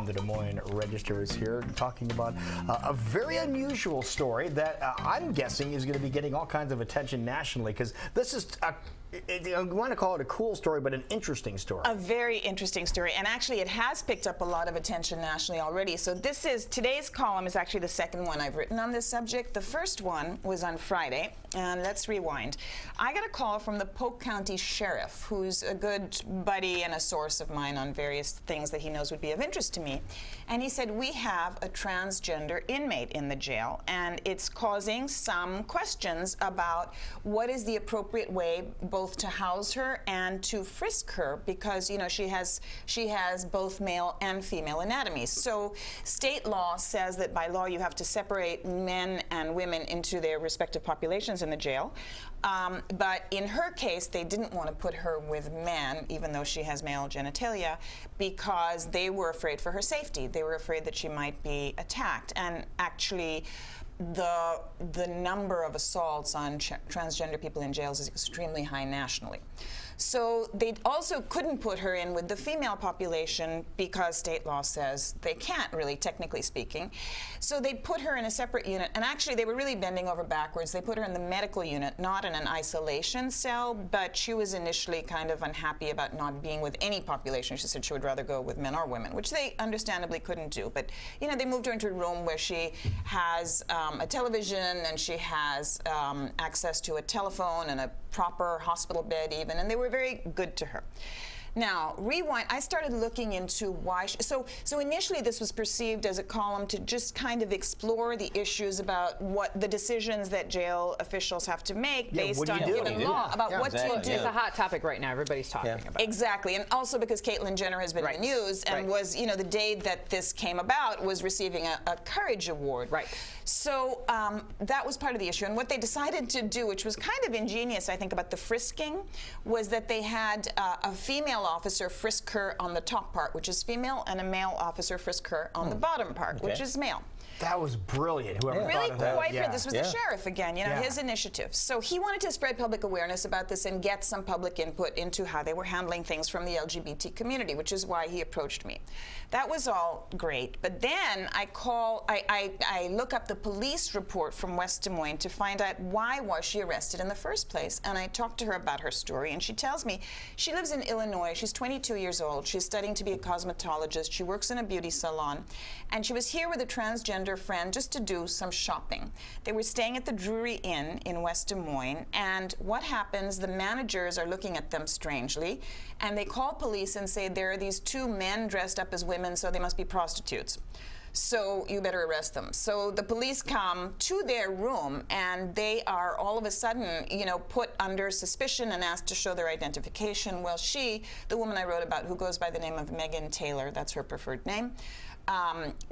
The Des Moines Register is here talking about a very unusual story that I'm guessing is going to be getting all kinds of attention nationally, because this is I want to call it a cool story, but an interesting story. A very interesting story, and actually it has picked up a lot of attention nationally already. So today's column is actually the second one I've written on this subject. The first one was on Friday, and let's rewind. I got a call from the Polk County Sheriff, who's a good buddy and a source of mine on various things that he knows would be of interest to me. And he said, we have a transgender inmate in the jail, and it's causing some questions about what is the appropriate way both to house her and to frisk her, because she has both male and female anatomies. So state law says that by law you have to separate men and women into their respective populations in the jail. But in her case, they didn't want to put her with men, even though she has male genitalia, because they were afraid for her safety. They were afraid that she might be attacked. And actually, the number of assaults on transgender people in jails is extremely high nationally. So they also couldn't put her in with the female population because state law says they can't, really, technically speaking. So they put her in a separate unit, and actually they were really bending over backwards. They put her in the medical unit, not in an isolation cell, but she was initially kind of unhappy about not being with any population. She said she would rather go with men or women, which they understandably couldn't do. But they moved her into a room where she has a television, and she has access to a telephone and a proper hospital bed even, and they were very good to her. Now, rewind, I started looking into why so initially this was perceived as a column to just kind of explore the issues about what the decisions that jail officials have to make based on given law about what do you do. It's a hot topic right now. Everybody's talking about it. Exactly, and also because Caitlyn Jenner has been in the news and was, the day that this came about was receiving a Courage Award. Right. So that was part of the issue, and what they decided to do, which was kind of ingenious, I think, about the frisking, was that they had a female officer frisk her on the top part, which is female, and a male officer frisk her on the bottom part, which is male. That was brilliant. Whoever thought of that. Really quite. This was the sheriff again, his initiative. So he wanted to spread public awareness about this and get some public input into how they were handling things from the LGBT community, which is why he approached me. That was all great. But then I look up the police report from West Des Moines to find out why was she arrested in the first place. And I talked to her about her story, and she tells me she lives in Illinois. She's 22 years old. She's studying to be a cosmetologist. She works in a beauty salon. And she was here with a transgender friend just to do some shopping. They were staying at the Drury Inn in West Des Moines, and what happens, the managers are looking at them strangely, and they call police and say there are these two men dressed up as women, so they must be prostitutes. So you better arrest them. So the police come to their room, and they are all of a sudden, put under suspicion and asked to show their identification. Well, the woman I wrote about, who goes by the name of Megan Taylor, that's her preferred name,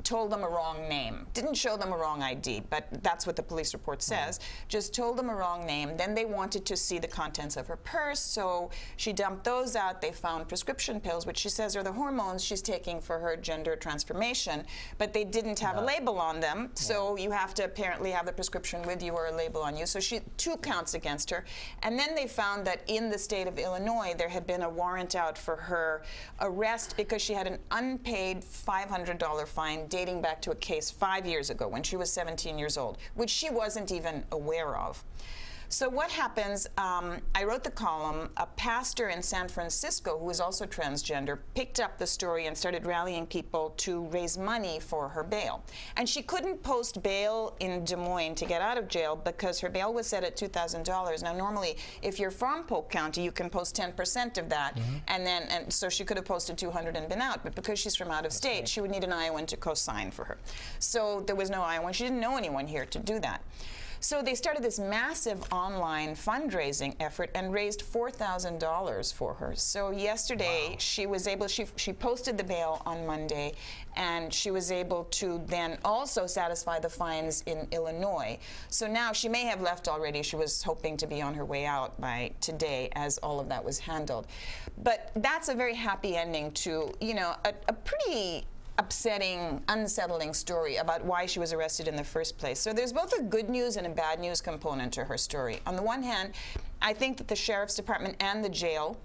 told them a wrong name. Didn't show them a wrong ID, but that's what the police report says. Just told them a wrong name. Then they wanted to see the contents of her purse, so she dumped those out. They found prescription pills, which she says are the hormones she's taking for her gender transformation, but they didn't have a label on them, so you have to apparently have the prescription with you or a label on you. So 2 counts against her. And then they found that in the state of Illinois, there had been a warrant out for her arrest because she had an unpaid $500 fine dating back to a case 5 years ago when she was 17 years old, which she wasn't even aware of. So what happens, I wrote the column, a pastor in San Francisco who was also transgender picked up the story and started rallying people to raise money for her bail. And she couldn't post bail in Des Moines to get out of jail because her bail was set at $2,000. Now normally, if you're from Polk County, you can post 10% of that, and so she could have posted $200 and been out, but because she's from out of state, she would need an Iowan to co-sign for her. So there was no Iowan. She didn't know anyone here to do that. So they started this massive online fundraising effort and raised $4,000 for her. So yesterday she was able, she posted the bail on Monday, and she was able to then also satisfy the fines in Illinois. So now she may have left already. She was hoping to be on her way out by today as all of that was handled. But that's a very happy ending to, a pretty upsetting, unsettling story about why she was arrested in the first place. So there's both a good news and a bad news component to her story. On the one hand, I think that the sheriff's department and the jail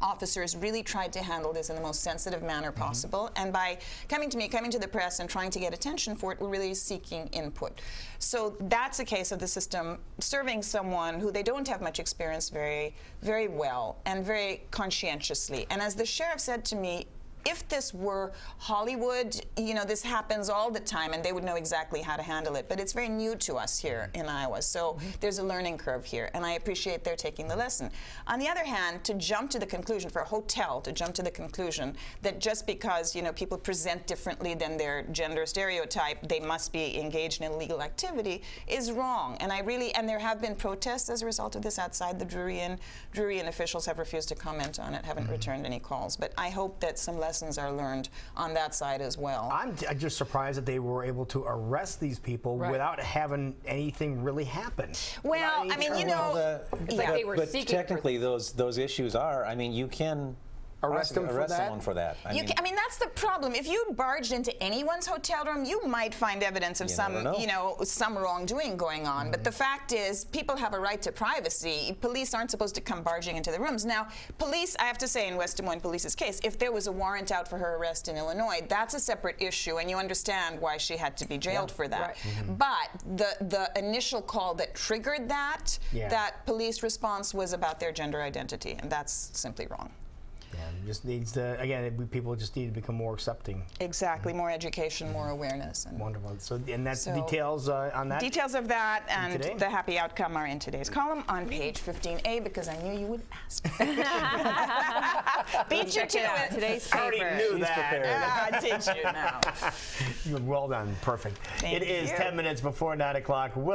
officers really tried to handle this in the most sensitive manner possible, and by coming to the press and trying to get attention for it, we're really seeking input. So that's a case of the system serving someone who they don't have much experience very, very well and very conscientiously. And as the sheriff said to me, if this were Hollywood, you know, this happens all the time and they would know exactly how to handle it. But it's very new to us here in Iowa. So there's a learning curve here. And I appreciate their taking the lesson. On the other hand, to jump to the conclusion, for a hotel to jump to the conclusion that just because, you know, people present differently than their gender stereotype, they must be engaged in illegal activity is wrong. And and there have been protests as a result of this outside the Drury Inn. Drury Inn officials have refused to comment on it, haven't returned any calls. But I hope that some lessons are learned on that side as well. I'm just surprised that they were able to arrest these people without having anything really happen. Well, I mean, you know, It's like they were But seeking technically, those issues are. I mean, you can Arrest someone for that. I mean, that's the problem. If you barged into anyone's hotel room, you might find evidence of some wrongdoing going on. But the fact is, people have a right to privacy. Police aren't supposed to come barging into the rooms. Now, police, I have to say, in West Des Moines Police's case, if there was a warrant out for her arrest in Illinois, that's a separate issue, and you understand why she had to be jailed for that. Right. But the initial call that triggered that police response was about their gender identity, and that's simply wrong. Yeah, just needs to, again, people just need to become more accepting. Exactly, more education, more awareness. And wonderful. So, and that's details on that? Details of that and today? the happy outcome are in today's column on page 15A, because I knew you would ask. Beat you to it. Today's I already paper. knew that. Did you now? Well done. Perfect. Thank It is you. 10 minutes before 9 o'clock. We'll